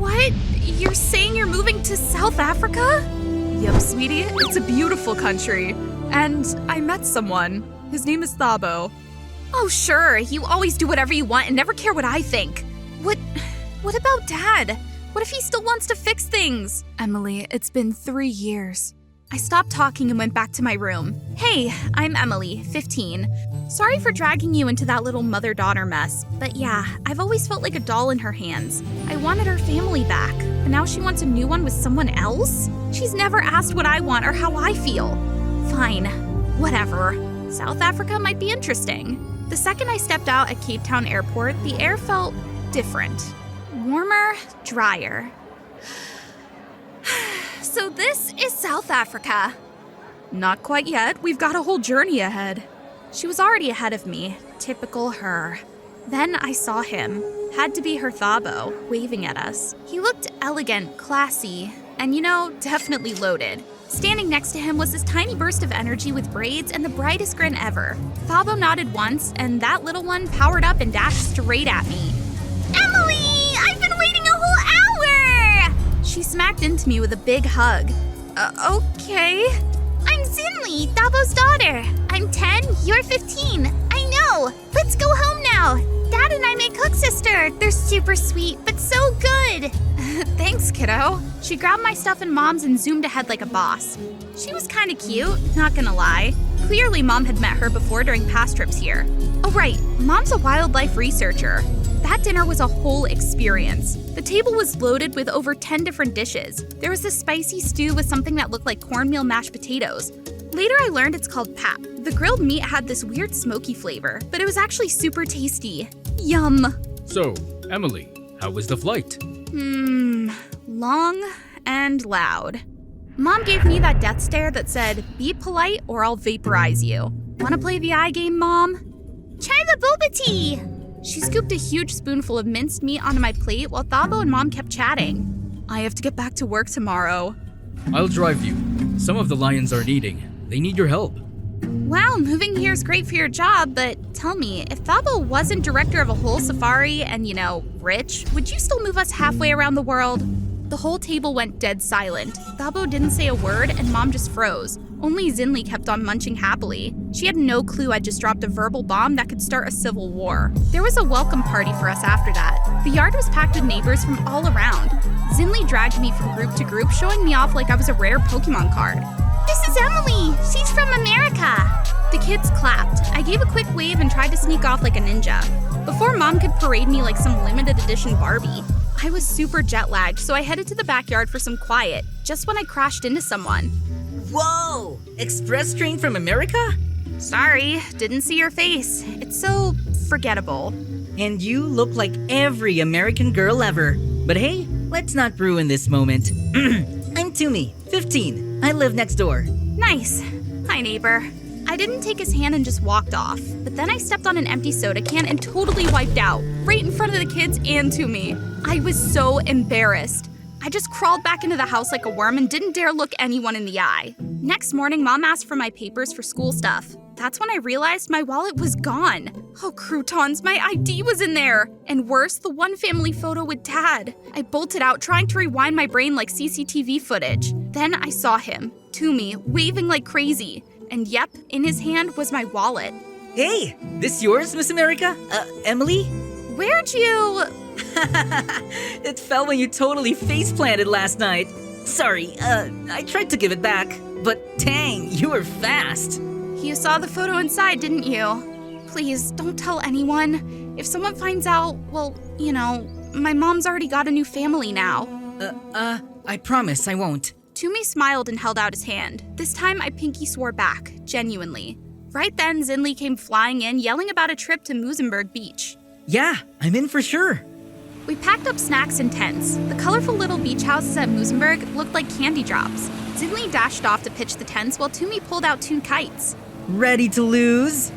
What? You're saying you're moving to South Africa? Yep, sweetie. It's a beautiful country. And I met someone. His name is Thabo. Oh, sure. You always do whatever you want and never care what I think. What about Dad? What if he still wants to fix things? Emily, it's been 3 years. I stopped talking and went back to my room. Hey, I'm Emily, 15. Sorry for dragging you into that little mother-daughter mess, but yeah, I've always felt like a doll in her hands. I wanted her family back, but now she wants a new one with someone else? She's never asked what I want or how I feel. Fine, whatever. South Africa might be interesting. The second I stepped out at Cape Town Airport, the air felt different. Warmer, drier. So this is South Africa. Not quite yet. We've got a whole journey ahead. She was already ahead of me. Typical her. Then I saw him. Had to be her Thabo, waving at us. He looked elegant, classy, and definitely loaded. Standing next to him was this tiny burst of energy with braids and the brightest grin ever. Thabo nodded once, and that little one powered up and dashed straight at me. Emily! I've been waiting a whole hour! She smacked into me with a big hug. Okay. I'm Zinli, Thabo's daughter. I'm 10, you're 15. I know. Let's go home now. Dad and I make cook sister. They're super sweet, but so good. Thanks, kiddo. She grabbed my stuff and Mom's and zoomed ahead like a boss. She was kind of cute, not gonna lie. Clearly, Mom had met her before during past trips here. Oh, right. Mom's a wildlife researcher. That dinner was a whole experience. The table was loaded with over 10 different dishes. There was a spicy stew with something that looked like cornmeal mashed potatoes. Later I learned it's called pap. The grilled meat had this weird smoky flavor, but it was actually super tasty. Yum. So, Emily, how was the flight? Long and loud. Mom gave me that death stare that said, be polite or I'll vaporize you. Wanna play the eye game, Mom? Try the boba tea! She scooped a huge spoonful of minced meat onto my plate while Thabo and Mom kept chatting. I have to get back to work tomorrow. I'll drive you. Some of the lions aren't eating. They need your help. Wow, moving here is great for your job, but tell me, if Thabo wasn't director of a whole safari and, rich, would you still move us halfway around the world? The whole table went dead silent. Thabo didn't say a word and Mom just froze. Only Zinli kept on munching happily. She had no clue I just dropped a verbal bomb that could start a civil war. There was a welcome party for us after that. The yard was packed with neighbors from all around. Zinli dragged me from group to group, showing me off like I was a rare Pokemon card. This is Emily! She's from America! The kids clapped. I gave a quick wave and tried to sneak off like a ninja. Before Mom could parade me like some limited edition Barbie. I was super jet-lagged, so I headed to the backyard for some quiet, just when I crashed into someone. Whoa! Express train from America? Sorry, didn't see your face. It's so forgettable. And you look like every American girl ever. But hey, let's not ruin this moment. I'm Toomey, 15. I live next door. Nice. Hi, neighbor. I didn't take his hand and just walked off, but then I stepped on an empty soda can and totally wiped out, right in front of the kids and Toomey. I was so embarrassed. I just crawled back into the house like a worm and didn't dare look anyone in the eye. Next morning, Mom asked for my papers for school stuff. That's when I realized my wallet was gone. Oh, croutons, my ID was in there. And worse, the one family photo with Dad. I bolted out, trying to rewind my brain like CCTV footage. Then I saw him, Toomey, waving like crazy. And yep, in his hand was my wallet. Hey, this yours, Miss America? Emily? Where'd you... It fell when you totally face-planted last night. Sorry, I tried to give it back. But dang, you were fast. You saw the photo inside, didn't you? Please, don't tell anyone. If someone finds out, well, my mom's already got a new family now. I promise I won't. Toomey smiled and held out his hand. This time, I pinky swore back, genuinely. Right then, Zinli came flying in, yelling about a trip to Muizenberg Beach. Yeah, I'm in for sure. We packed up snacks and tents. The colorful little beach houses at Muizenberg looked like candy drops. Zinli dashed off to pitch the tents while Toomey pulled out 2 kites. Ready to lose?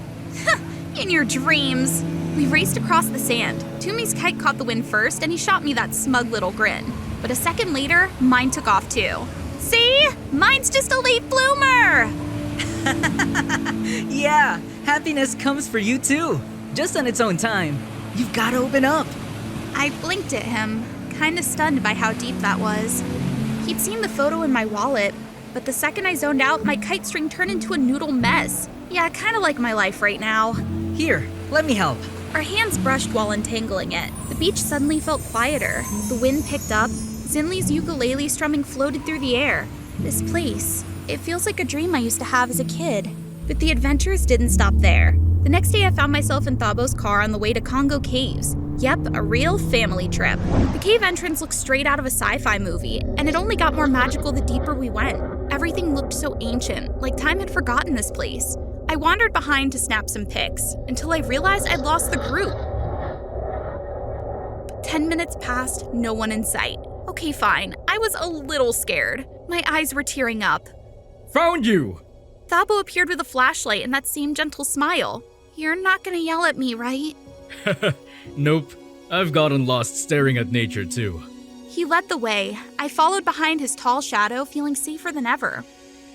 In your dreams. We raced across the sand. Toomey's kite caught the wind first, and he shot me that smug little grin. But a second later, mine took off too. See? Mine's just a late bloomer! Yeah, happiness comes for you too. Just on its own time. You've got to open up. I blinked at him, kinda stunned by how deep that was. He'd seen the photo in my wallet, but the second I zoned out, my kite string turned into a noodle mess. Yeah, kinda like my life right now. Here, let me help. Our hands brushed while untangling it. The beach suddenly felt quieter. The wind picked up. Zinli's ukulele strumming floated through the air. This place, it feels like a dream I used to have as a kid. But the adventures didn't stop there. The next day I found myself in Thabo's car on the way to Congo Caves. Yep, a real family trip. The cave entrance looked straight out of a sci-fi movie, and it only got more magical the deeper we went. Everything looked so ancient, like time had forgotten this place. I wandered behind to snap some pics, until I realized I'd lost the group. 10 minutes passed, no one in sight. Okay, fine. I was a little scared. My eyes were tearing up. Found you! Thabo appeared with a flashlight and that same gentle smile. You're not gonna yell at me, right? Nope. I've gotten lost staring at nature too. He led the way. I followed behind his tall shadow, feeling safer than ever.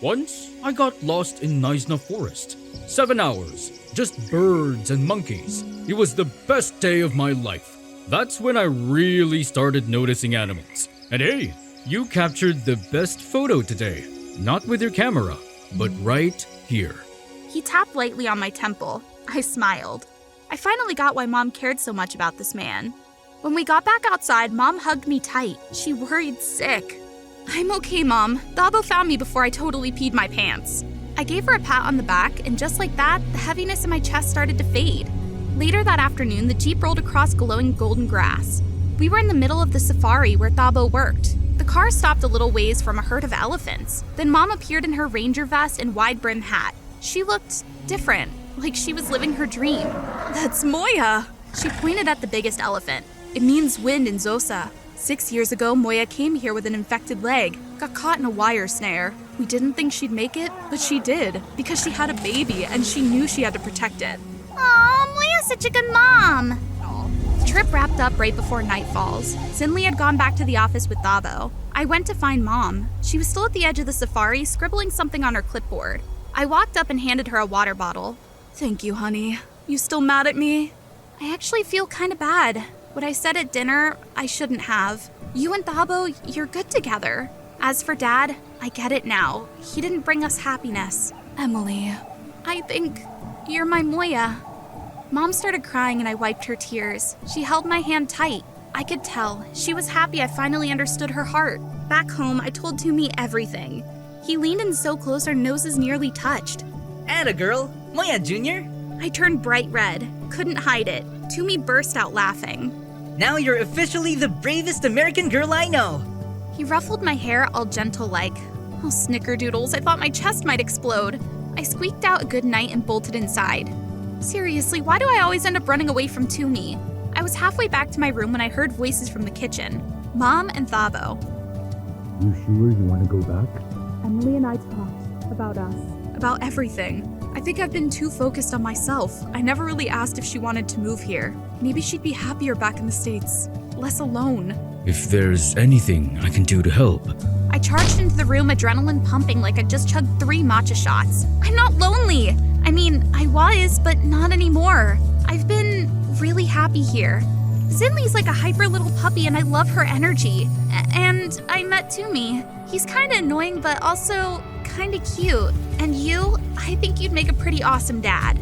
Once, I got lost in Naisna Forest. 7 hours. Just birds and monkeys. It was the best day of my life. That's when I really started noticing animals. And hey, you captured the best photo today. Not with your camera, but right here. He tapped lightly on my temple. I smiled. I finally got why Mom cared so much about this man. When we got back outside, Mom hugged me tight. She worried sick. I'm okay, Mom. Thabo found me before I totally peed my pants. I gave her a pat on the back, and just like that, the heaviness in my chest started to fade. Later that afternoon, the Jeep rolled across glowing golden grass. We were in the middle of the safari where Thabo worked. The car stopped a little ways from a herd of elephants. Then Mom appeared in her ranger vest and wide-brimmed hat. She looked different, like she was living her dream. That's Moya! She pointed at the biggest elephant. It means wind in Xhosa. 6 years ago, Moya came here with an infected leg, got caught in a wire snare. We didn't think she'd make it, but she did, because she had a baby and she knew she had to protect it. Aw, Moya's such a good mom! The trip wrapped up right before night falls. Zinli had gone back to the office with Thabo. I went to find Mom. She was still at the edge of the safari, scribbling something on her clipboard. I walked up and handed her a water bottle. Thank you, honey. You still mad at me? I actually feel kinda bad. What I said at dinner, I shouldn't have. You and Thabo, you're good together. As for Dad, I get it now. He didn't bring us happiness. Emily, I think you're my Moya. Mom started crying and I wiped her tears. She held my hand tight. I could tell. She was happy I finally understood her heart. Back home, I told Toomey everything. He leaned in so close our noses nearly touched. Atta girl, Moya Jr. I turned bright red. Couldn't hide it. Toomey burst out laughing. Now you're officially the bravest American girl I know. He ruffled my hair all gentle-like. Oh, snickerdoodles, I thought my chest might explode. I squeaked out a good night and bolted inside. Seriously, why do I always end up running away from Toomey? I was halfway back to my room when I heard voices from the kitchen. Mom and Thabo. You sure you want to go back? Emily and I talked about us. About everything. I think I've been too focused on myself. I never really asked if she wanted to move here. Maybe she'd be happier back in the States. Less alone. If there's anything I can do to help. I charged into the room, adrenaline pumping like I'd just chugged 3 matcha shots. I'm not lonely! I mean, I was, but not anymore. I've been really happy here. Zinli's like a hyper little puppy and I love her energy. And I met Toomey. He's kinda annoying, but also kinda cute. And you, I think you'd make a pretty awesome dad.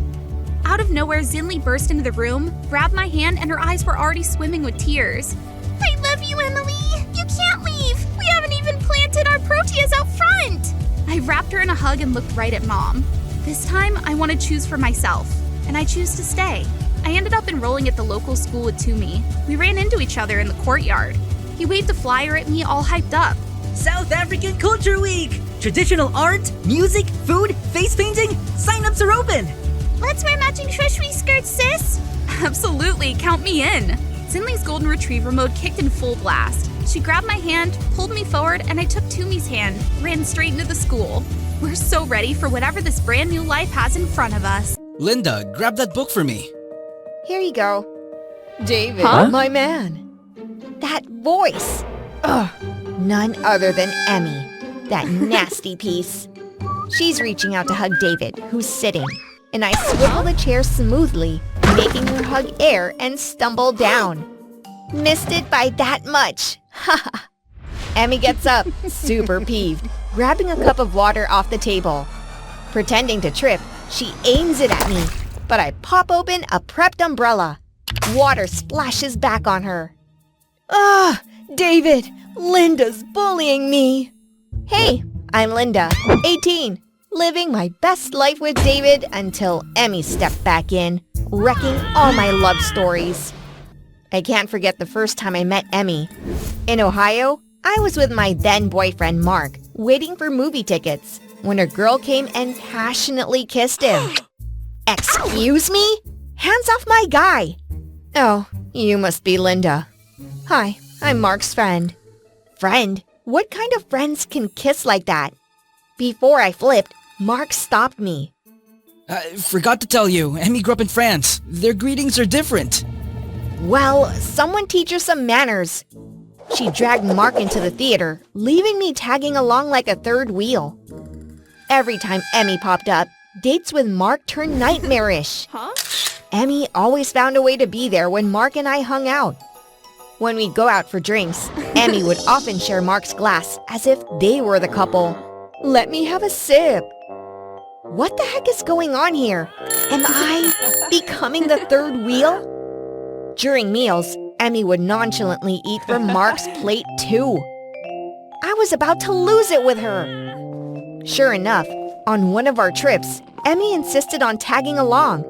Out of nowhere, Zinli burst into the room, grabbed my hand, and her eyes were already swimming with tears. I love you, Emily! You can't leave! We haven't even planted our proteas out front! I wrapped her in a hug and looked right at Mom. This time, I want to choose for myself, and I choose to stay. I ended up enrolling at the local school with Toomey. We ran into each other in the courtyard. He waved a flyer at me, all hyped up. South African Culture Week! Traditional art, music, food, face painting, sign-ups are open! Let's wear matching shwishwi skirts, sis! Absolutely, count me in! Zinli's golden retriever mode kicked in full blast. She grabbed my hand, pulled me forward, and I took Toomey's hand, ran straight into the school. We're so ready for whatever this brand new life has in front of us. Linda, grab that book for me. Here you go. David, my man. That voice. Ugh, none other than Emmy. That nasty piece. She's reaching out to hug David, who's sitting, and I swivel the chair smoothly, making her hug air and stumble down. Missed it by that much. Ha! Emmy gets up, super peeved, grabbing a cup of water off the table. Pretending to trip, she aims it at me, but I pop open a prepped umbrella. Water splashes back on her. Ugh, David, Linda's bullying me. Hey, I'm Linda, 18, living my best life with David until Emmy stepped back in, wrecking all my love stories. I can't forget the first time I met Emmy. In Ohio, I was with my then boyfriend Mark, waiting for movie tickets, when a girl came and passionately kissed him. Excuse me? Hands off my guy! Oh, you must be Linda. Hi, I'm Mark's friend. Friend? What kind of friends can kiss like that? Before I flipped, Mark stopped me. Forgot to tell you, Emmy grew up in France. Their greetings are different. Well, someone teach her some manners. She dragged Mark into the theater, leaving me tagging along like a third wheel. Every time Emmy popped up, dates with Mark turned nightmarish. Emmy always found a way to be there when Mark and I hung out. When we'd go out for drinks, Emmy would often share Mark's glass as if they were the couple. Let me have a sip. What the heck is going on here? Am I becoming the third wheel? During meals, Emmy would nonchalantly eat from Mark's plate too. I was about to lose it with her. Sure enough, on one of our trips, Emmy insisted on tagging along.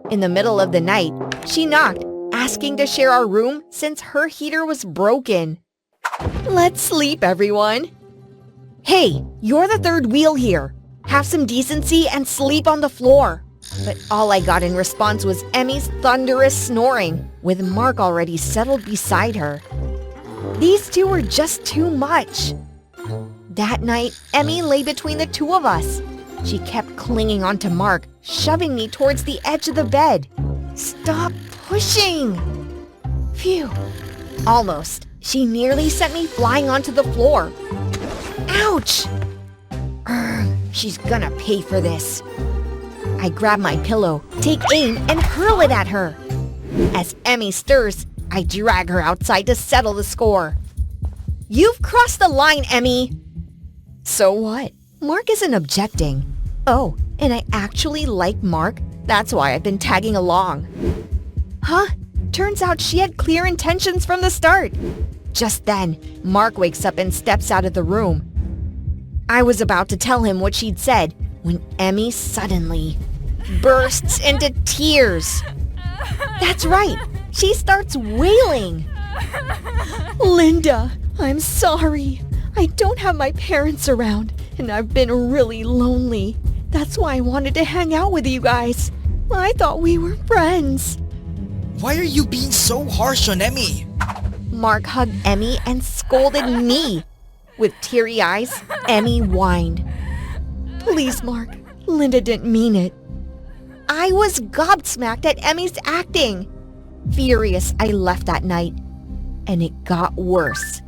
In the middle of the night, she knocked, asking to share our room since her heater was broken. Let's sleep, everyone. Hey, you're the third wheel here. Have some decency and sleep on the floor. But all I got in response was Emmy's thunderous snoring, with Mark already settled beside her. These two were just too much. That night, Emmy lay between the two of us. She kept clinging onto Mark, shoving me towards the edge of the bed. Stop pushing! Phew. Almost. She nearly sent me flying onto the floor. Ouch! She's gonna pay for this. I grab my pillow, take aim, and hurl it at her. As Emmy stirs, I drag her outside to settle the score. You've crossed the line, Emmy! So what? Mark isn't objecting. Oh, and I actually like Mark. That's why I've been tagging along. Huh? Turns out she had clear intentions from the start. Just then, Mark wakes up and steps out of the room. I was about to tell him what she'd said when Emmy suddenly bursts into tears. That's right, she starts wailing. Linda, I'm sorry. I don't have my parents around, and I've been really lonely. That's why I wanted to hang out with you guys. I thought we were friends. Why are you being so harsh on Emmy? Mark hugged Emmy and scolded me. With teary eyes, Emmy whined. Please, Mark, Linda didn't mean it. I was gobsmacked at Emmy's acting. Furious, I left that night. And it got worse.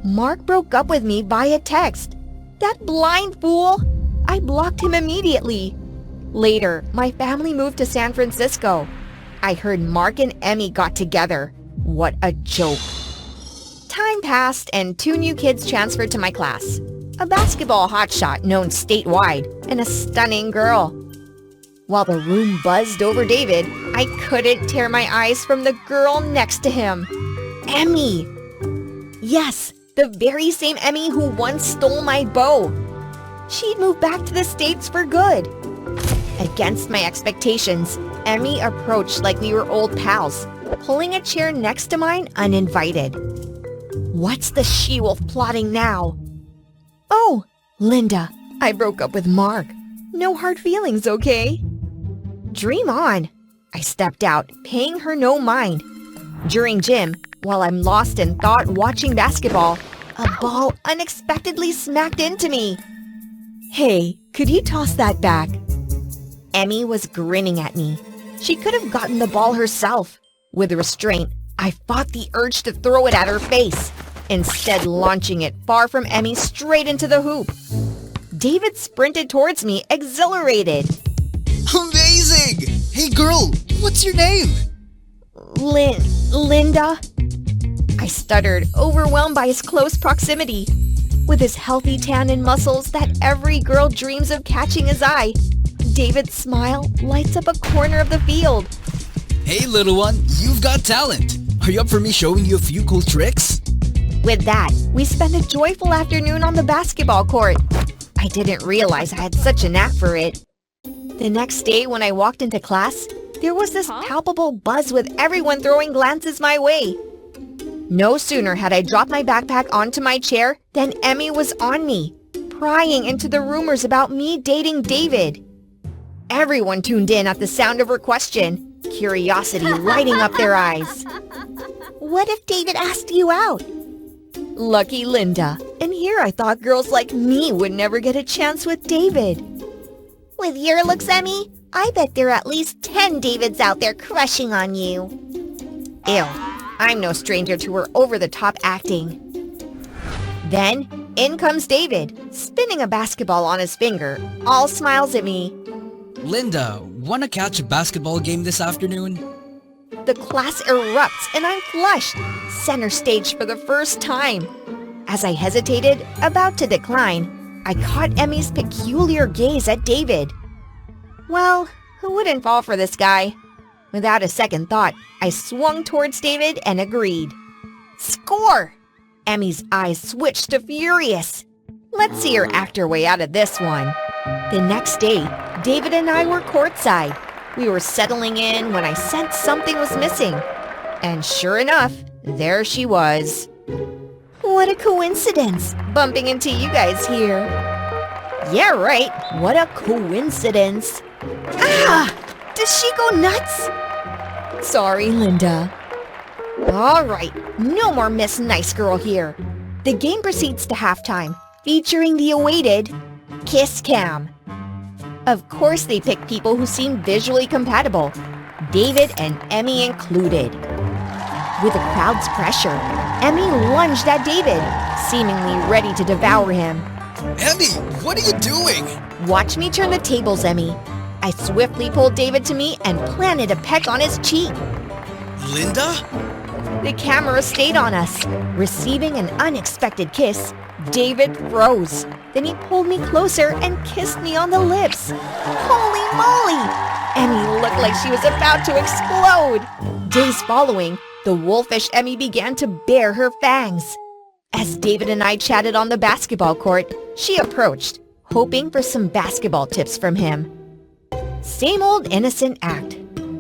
Mark broke up with me via text. That blind fool! I blocked him immediately. Later, my family moved to San Francisco. I heard Mark and Emmy got together. What a joke. Time passed and 2 new kids transferred to my class. A basketball hotshot known statewide and a stunning girl. While the room buzzed over David, I couldn't tear my eyes from the girl next to him. Emmy! Yes, the very same Emmy who once stole my bow. She'd moved back to the States for good. Against my expectations, Emmy approached like we were old pals, pulling a chair next to mine uninvited. What's the she-wolf plotting now? Oh, Linda, I broke up with Mark. No hard feelings, okay? Dream on. I stepped out, paying her no mind. During gym, while I'm lost in thought watching basketball, a ball unexpectedly smacked into me. Hey, could you toss that back? Emmy was grinning at me. She could have gotten the ball herself. With restraint, I fought the urge to throw it at her face, instead launching it far from Emmy straight into the hoop. David sprinted towards me, exhilarated. Amazing! Hey girl, what's your name? Linda? stuttered, overwhelmed by his close proximity. With his healthy tan and muscles that every girl dreams of catching his eye, David's smile lights up a corner of the field. Hey, little one, you've got talent. Are you up for me showing you a few cool tricks? With that, we spent a joyful afternoon on the basketball court. I didn't realize I had such a knack for it. The next day when I walked into class, there was this palpable buzz with everyone throwing glances my way. No sooner had I dropped my backpack onto my chair than Emmy was on me, prying into the rumors about me dating David. Everyone tuned in at the sound of her question, curiosity lighting up their eyes. What if David asked you out? Lucky Linda. And here I thought girls like me would never get a chance with David. With your looks, Emmy, I bet there are at least 10 Davids out there crushing on you. Ew, I'm no stranger to her over-the-top acting. Then, in comes David, spinning a basketball on his finger, all smiles at me. Linda, wanna catch a basketball game this afternoon? The class erupts and I'm flushed, center stage for the first time. As I hesitated, about to decline, I caught Emmy's peculiar gaze at David. Well, who wouldn't fall for this guy? Without a second thought, I swung towards David and agreed. Score! Emmy's eyes switched to furious. Let's see her act her way out of this one. The next day, David and I were courtside. We were settling in when I sensed something was missing. And sure enough, there she was. What a coincidence, bumping into you guys here. Yeah, right. What a coincidence. Ah! Does she go nuts? Sorry, Linda. All right, no more Miss Nice Girl here. The game proceeds to halftime, featuring the awaited Kiss Cam. Of course they pick people who seem visually compatible, David and Emmy included. With the crowd's pressure, Emmy lunged at David, seemingly ready to devour him. Emmy, what are you doing? Watch me turn the tables, Emmy. I swiftly pulled David to me and planted a peck on his cheek. Linda? The camera stayed on us. Receiving an unexpected kiss, David froze. Then he pulled me closer and kissed me on the lips. Holy moly! Emmy looked like she was about to explode. Days following, the wolfish Emmy began to bare her fangs. As David and I chatted on the basketball court, she approached, hoping for some basketball tips from him. Same old innocent act.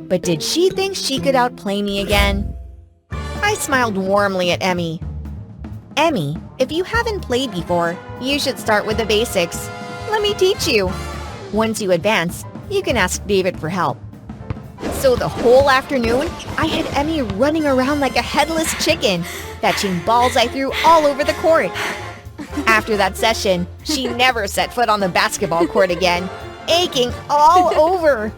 But did she think she could outplay me again? I smiled warmly at Emmy. Emmy, if you haven't played before, you should start with the basics. Let me teach you. Once you advance, you can ask David for help. So the whole afternoon, I had Emmy running around like a headless chicken, fetching balls I threw all over the court. After that session, she never set foot on the basketball court again, aching all over.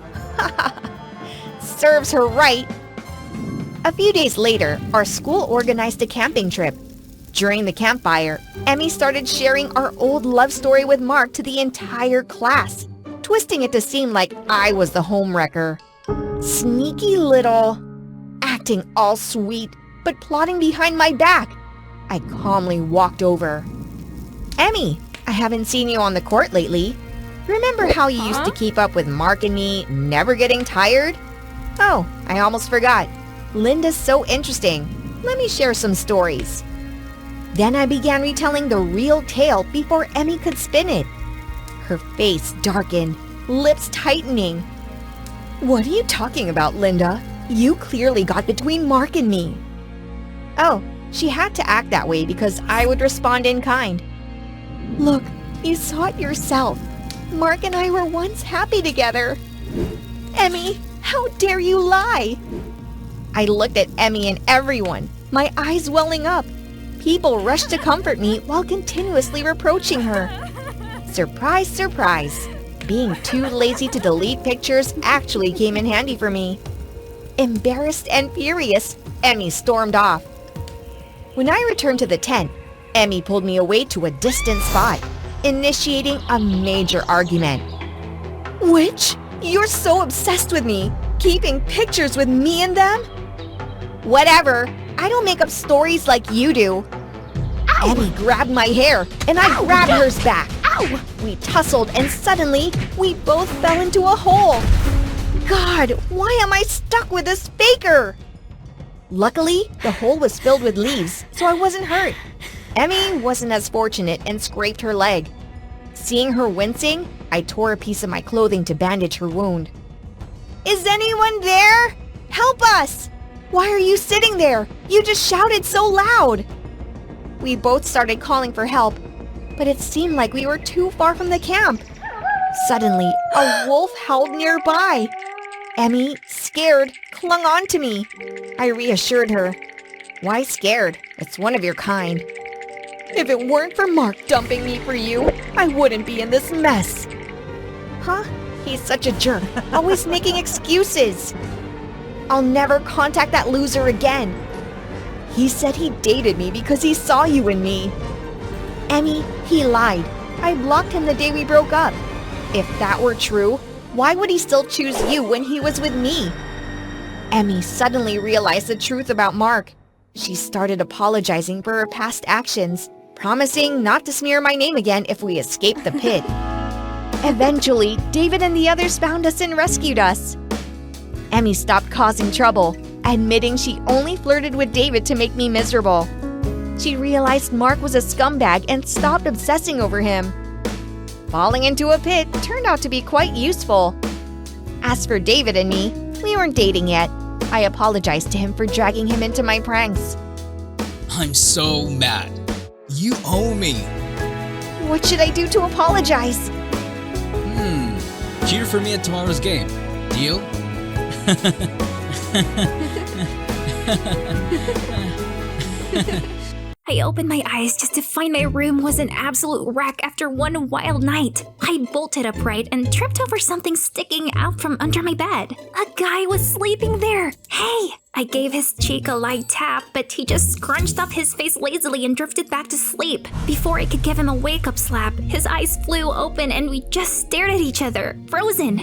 Serves her right. A few days later, our school organized a camping trip. During the campfire, Emmy started sharing our old love story with Mark to the entire class, twisting it to seem like I was the homewrecker. Sneaky little... acting all sweet, but plotting behind my back. I calmly walked over. Emmy, I haven't seen you on the court lately. Remember how you used to keep up with Mark and me, never getting tired? Oh, I almost forgot. Linda's so interesting. Let me share some stories. Then I began retelling the real tale before Emmy could spin it. Her face darkened, lips tightening. What are you talking about, Linda? You clearly got between Mark and me. Oh, she had to act that way because I would respond in kind. Look, you saw it yourself. Mark and I were once happy together. Emmy, how dare you lie? I looked at Emmy and everyone, my eyes welling up. People rushed to comfort me while continuously reproaching her. Surprise, surprise. Being too lazy to delete pictures actually came in handy for me. Embarrassed and furious, Emmy stormed off. When I returned to the tent, Emmy pulled me away to a distant spot, initiating a major argument. Which? You're so obsessed with me, keeping pictures with me in them? Whatever. I don't make up stories like you do. Emmy grabbed my hair, and I grabbed hers back. Ow! We tussled, and suddenly, we both fell into a hole. God, why am I stuck with this faker? Luckily, the hole was filled with leaves, so I wasn't hurt. Emmy wasn't as fortunate and scraped her leg. Seeing her wincing, I tore a piece of my clothing to bandage her wound. Is anyone there? Help us! Why are you sitting there? You just shouted so loud. We both started calling for help, but it seemed like we were too far from the camp. Suddenly, a wolf howled nearby. Emmy, scared, clung on to me. I reassured her. Why scared? It's one of your kind. If it weren't for Mark dumping me for you, I wouldn't be in this mess. Huh? He's such a jerk, always making excuses. I'll never contact that loser again. He said he dated me because he saw you in me. Emmy, he lied. I blocked him the day we broke up. If that were true, why would he still choose you when he was with me? Emmy suddenly realized the truth about Mark. She started apologizing for her past actions, promising not to smear my name again if we escaped the pit. Eventually, David and the others found us and rescued us. Emmy stopped causing trouble, admitting she only flirted with David to make me miserable. She realized Mark was a scumbag and stopped obsessing over him. Falling into a pit turned out to be quite useful. As for David and me, we weren't dating yet. I apologized to him for dragging him into my pranks. I'm so mad. You owe me. What should I do to apologize? Cheer for me at tomorrow's game. Deal? I opened my eyes just to find my room was an absolute wreck after one wild night. I bolted upright and tripped over something sticking out from under my bed. A guy was sleeping there. Hey! I gave his cheek a light tap, but he just scrunched up his face lazily and drifted back to sleep. Before I could give him a wake-up slap, his eyes flew open and we just stared at each other, frozen.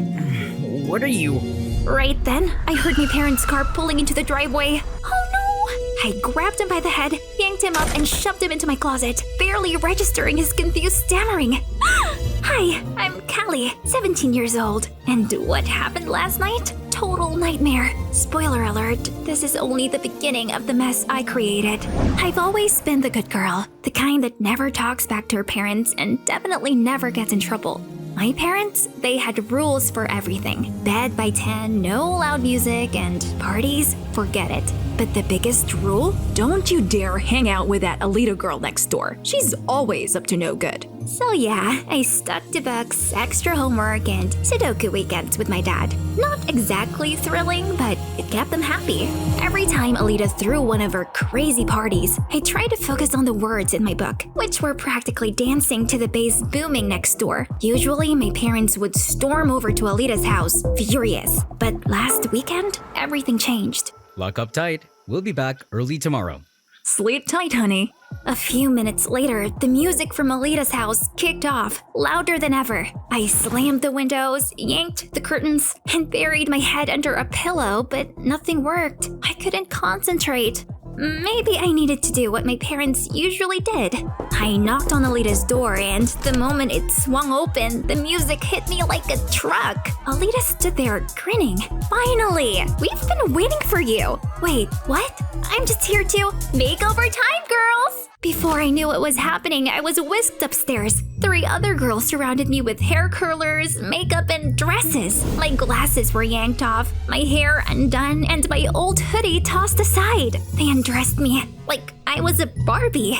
What are you? Right then, I heard my parents' car pulling into the driveway. Oh no! I grabbed him by the head, yanked him up, and shoved him into my closet, barely registering his confused stammering. Hi, I'm Callie, 17 years old. And what happened last night? Total nightmare. Spoiler alert, this is only the beginning of the mess I created. I've always been the good girl, the kind that never talks back to her parents and definitely never gets in trouble. My parents, they had rules for everything. Bed by 10, no loud music, and parties, forget it. But the biggest rule? Don't you dare hang out with that Alita girl next door. She's always up to no good. So yeah, I stuck to books, extra homework, and Sudoku weekends with my dad. Not exactly thrilling, but it kept them happy. Every time Alita threw one of her crazy parties, I tried to focus on the words in my book, which were practically dancing to the bass booming next door. Usually, my parents would storm over to Alita's house, furious. But last weekend, everything changed. Lock up tight. We'll be back early tomorrow. Sleep tight, honey. A few minutes later, the music from Alita's house kicked off, louder than ever. I slammed the windows, yanked the curtains, and buried my head under a pillow, but nothing worked. I couldn't concentrate. Maybe I needed to do what my parents usually did. I knocked on Alita's door, and the moment it swung open, the music hit me like a truck. Alita stood there, grinning. Finally! We've been waiting for you! Wait, what? I'm just here to makeover time, girls! Before I knew what was happening, I was whisked upstairs. 3 other girls surrounded me with hair curlers, makeup, and dresses. My glasses were yanked off, my hair undone, and my old hoodie tossed aside. They undressed me like I was a Barbie.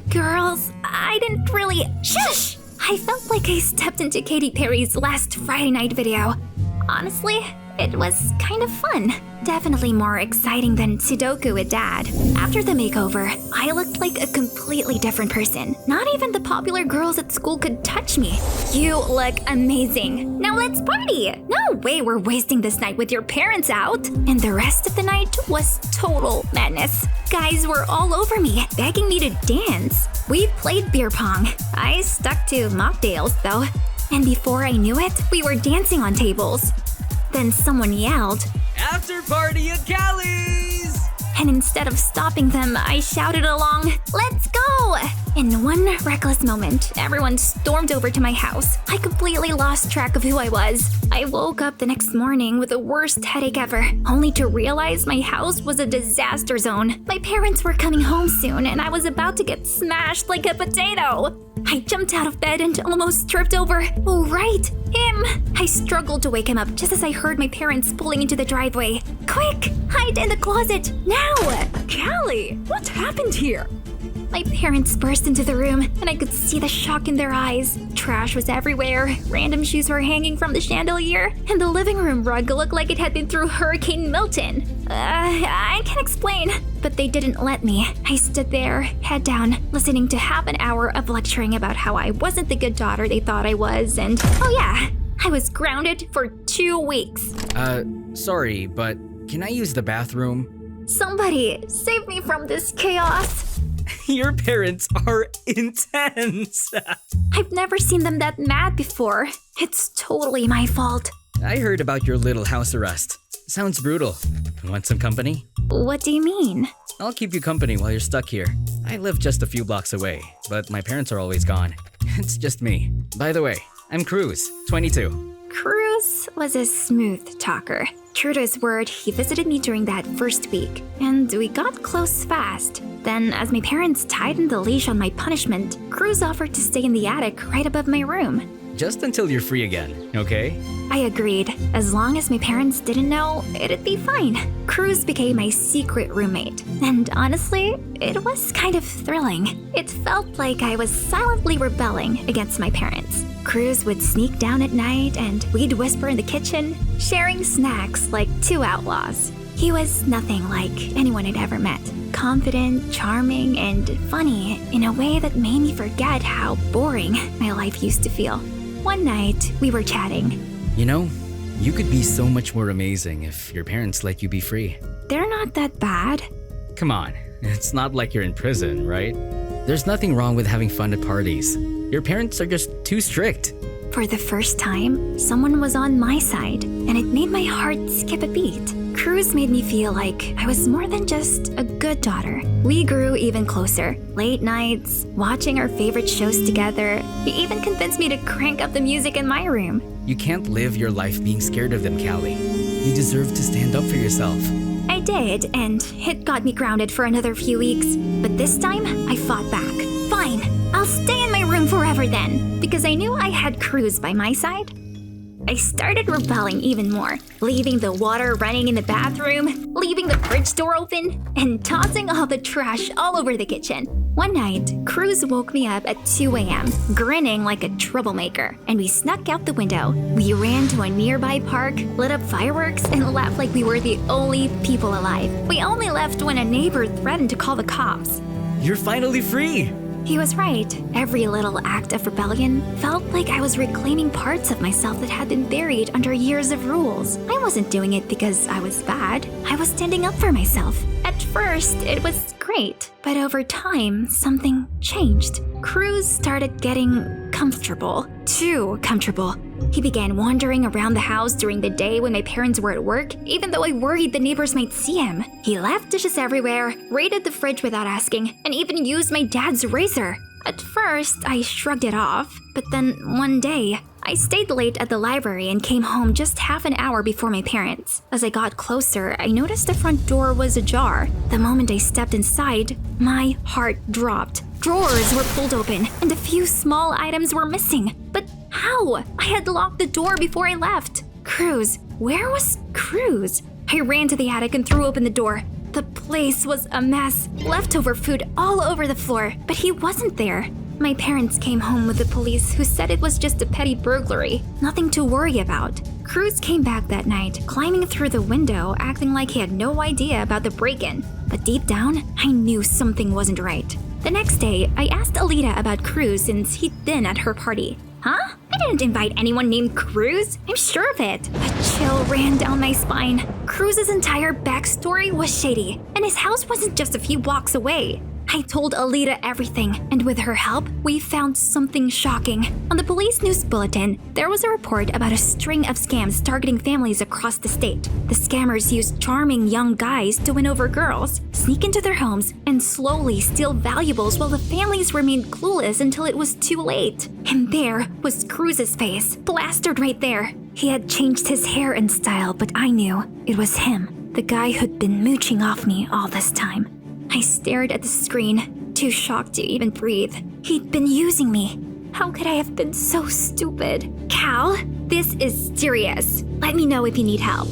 Girls, I didn't really— Shush! I felt like I stepped into Katy Perry's last Friday night video. Honestly, it was kind of fun. Definitely more exciting than Sudoku with Dad. After the makeover, I looked like a completely different person. Not even the popular girls at school could touch me. You look amazing. Now let's party! No way we're wasting this night with your parents out. And the rest of the night was total madness. Guys were all over me, begging me to dance. We played beer pong. I stuck to mocktails though. And before I knew it, we were dancing on tables. Then someone yelled, After party at Callie's! and instead of stopping them, I shouted along, "Let's go!" In one reckless moment, everyone stormed over to my house. I completely lost track of who I was. I woke up the next morning with the worst headache ever, only to realize my house was a disaster zone. My parents were coming home soon, and I was about to get smashed like a potato. I jumped out of bed and almost tripped over. Oh, right, him! I struggled to wake him up just as I heard my parents pulling into the driveway. Quick, hide in the closet, now! Callie, what happened here? My parents burst into the room, and I could see the shock in their eyes. Trash was everywhere, random shoes were hanging from the chandelier, and the living room rug looked like it had been through Hurricane Milton. I can't explain, but they didn't let me. I stood there, head down, listening to half an hour of lecturing about how I wasn't the good daughter they thought I was, and oh yeah, I was grounded for 2 weeks. Sorry, but can I use the bathroom? Somebody save me from this chaos. Your parents are intense. I've never seen them that mad before. It's totally my fault. I heard about your little house arrest. Sounds brutal. Want some company? What do you mean? I'll keep you company while you're stuck here. I live just a few blocks away, but my parents are always gone. It's just me. By the way, I'm Cruz, 22. Cruz was a smooth talker. True to his word, he visited me during that first week, and we got close fast. Then, as my parents tightened the leash on my punishment, Cruz offered to stay in the attic right above my room. Just until you're free again, okay? I agreed. As long as my parents didn't know, it'd be fine. Cruz became my secret roommate. And honestly, it was kind of thrilling. It felt like I was silently rebelling against my parents. Cruz would sneak down at night and we'd whisper in the kitchen, sharing snacks like two outlaws. He was nothing like anyone I'd ever met. Confident, charming, and funny in a way that made me forget how boring my life used to feel. One night, we were chatting. You know, you could be so much more amazing if your parents let you be free. They're not that bad. Come on, it's not like you're in prison, right? There's nothing wrong with having fun at parties. Your parents are just too strict. For the first time, someone was on my side, and it made my heart skip a beat. Cruz made me feel like I was more than just a good daughter. We grew even closer. Late nights, watching our favorite shows together. He even convinced me to crank up the music in my room. You can't live your life being scared of them, Callie. You deserve to stand up for yourself. I did, and it got me grounded for another few weeks. But this time, I fought back. Fine, I'll stay in my room forever then, because I knew I had Cruz by my side. I started rebelling even more, leaving the water running in the bathroom, leaving the fridge door open, and tossing all the trash all over the kitchen. One night, Cruz woke me up at 2 a.m., grinning like a troublemaker, and we snuck out the window. We ran to a nearby park, lit up fireworks, and laughed like we were the only people alive. We only left when a neighbor threatened to call the cops. You're finally free! He was right. Every little act of rebellion felt like I was reclaiming parts of myself that had been buried under years of rules. I wasn't doing it because I was bad. I was standing up for myself. At first, it was great, but over time, something changed. Cruz started getting comfortable. Too comfortable. He began wandering around the house during the day when my parents were at work, even though I worried the neighbors might see him. He left dishes everywhere, raided the fridge without asking, and even used my dad's razor. At first, I shrugged it off, but then one day, I stayed late at the library and came home just half an hour before my parents. As I got closer, I noticed the front door was ajar. The moment I stepped inside, my heart dropped. Drawers were pulled open, and a few small items were missing. But how? I had locked the door before I left. Cruz. Where was Cruz? I ran to the attic and threw open the door. The place was a mess. Leftover food all over the floor, but he wasn't there. My parents came home with the police, who said it was just a petty burglary. Nothing to worry about. Cruz came back that night, climbing through the window, acting like he had no idea about the break-in. But deep down, I knew something wasn't right. The next day, I asked Alita about Cruz since he'd been at her party. Huh? I didn't invite anyone named Cruz. I'm sure of it. A chill ran down my spine. Cruz's entire backstory was shady, and his house wasn't just a few blocks away. I told Alita everything, and with her help, we found something shocking. On the police news bulletin, there was a report about a string of scams targeting families across the state. The scammers used charming young guys to win over girls, sneak into their homes, and slowly steal valuables while the families remained clueless until it was too late. And there was Cruz's face, plastered right there. He had changed his hair and style, but I knew it was him, the guy who'd been mooching off me all this time. I stared at the screen, too shocked to even breathe. He'd been using me. How could I have been so stupid? Cal, this is serious. Let me know if you need help.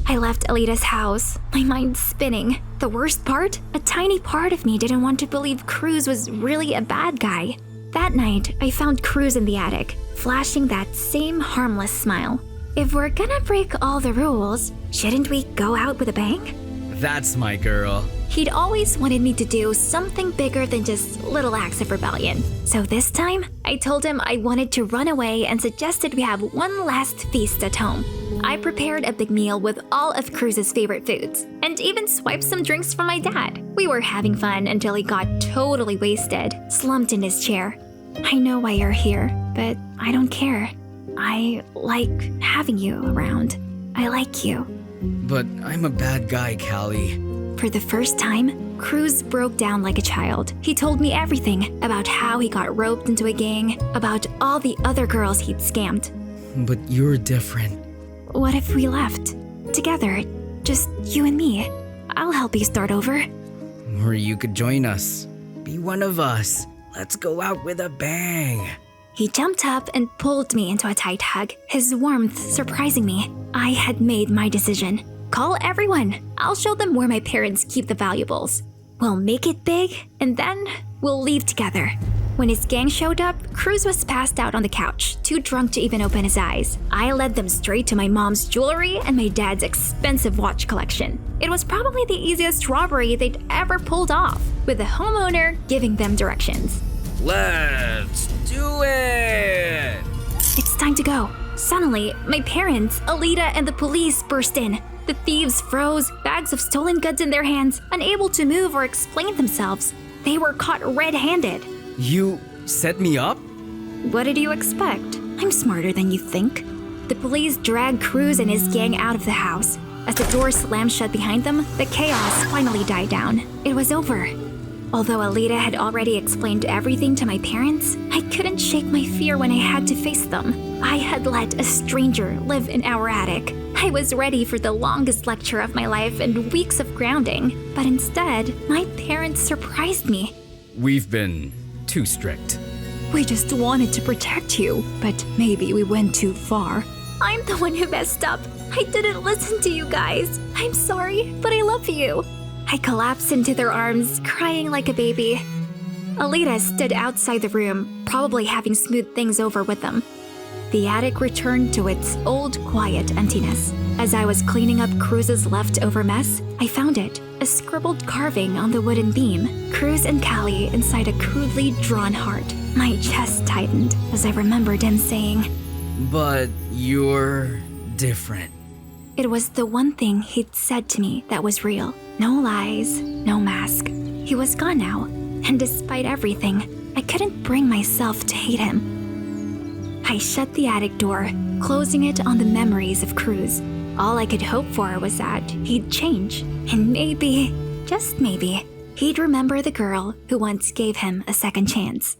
I left Alita's house, my mind spinning. The worst part? A tiny part of me didn't want to believe Cruz was really a bad guy. That night, I found Cruz in the attic, flashing that same harmless smile. If we're gonna break all the rules, shouldn't we go out with a bang? That's my girl. He'd always wanted me to do something bigger than just little acts of rebellion. So this time, I told him I wanted to run away and suggested we have one last feast at home. I prepared a big meal with all of Cruz's favorite foods, and even swiped some drinks from my dad. We were having fun until he got totally wasted, slumped in his chair. I know why you're here, but I don't care. I like having you around. I like you. But I'm a bad guy, Callie. For the first time, Cruz broke down like a child. He told me everything about how he got roped into a gang, about all the other girls he'd scammed. But you're different. What if we left? Together, just you and me. I'll help you start over. Or you could join us. Be one of us. Let's go out with a bang. He jumped up and pulled me into a tight hug, his warmth surprising me. I had made my decision. Call everyone. I'll show them where my parents keep the valuables. We'll make it big, and then we'll leave together. When his gang showed up, Cruz was passed out on the couch, too drunk to even open his eyes. I led them straight to my mom's jewelry and my dad's expensive watch collection. It was probably the easiest robbery they'd ever pulled off, with the homeowner giving them directions. Let's do it! It's time to go. Suddenly, my parents, Alita, and the police burst in. The thieves froze, bags of stolen goods in their hands, unable to move or explain themselves. They were caught red-handed. You set me up? What did you expect? I'm smarter than you think. The police dragged Cruz and his gang out of the house. As the door slammed shut behind them, the chaos finally died down. It was over. Although Alita had already explained everything to my parents, I couldn't shake my fear when I had to face them. I had let a stranger live in our attic. I was ready for the longest lecture of my life and weeks of grounding. But instead, my parents surprised me. We've been too strict. We just wanted to protect you, but maybe we went too far. I'm the one who messed up. I didn't listen to you guys. I'm sorry, but I love you. I collapsed into their arms, crying like a baby. Alita stood outside the room, probably having smoothed things over with them. The attic returned to its old, quiet emptiness. As I was cleaning up Cruz's leftover mess, I found it, a scribbled carving on the wooden beam, Cruz and Callie inside a crudely drawn heart. My chest tightened as I remembered him saying, But you're different. it was the one thing he'd said to me that was real. No lies, no mask. He was gone now, and despite everything, I couldn't bring myself to hate him. I shut the attic door, closing it on the memories of Cruz. All I could hope for was that he'd change, and maybe, just maybe, he'd remember the girl who once gave him a second chance.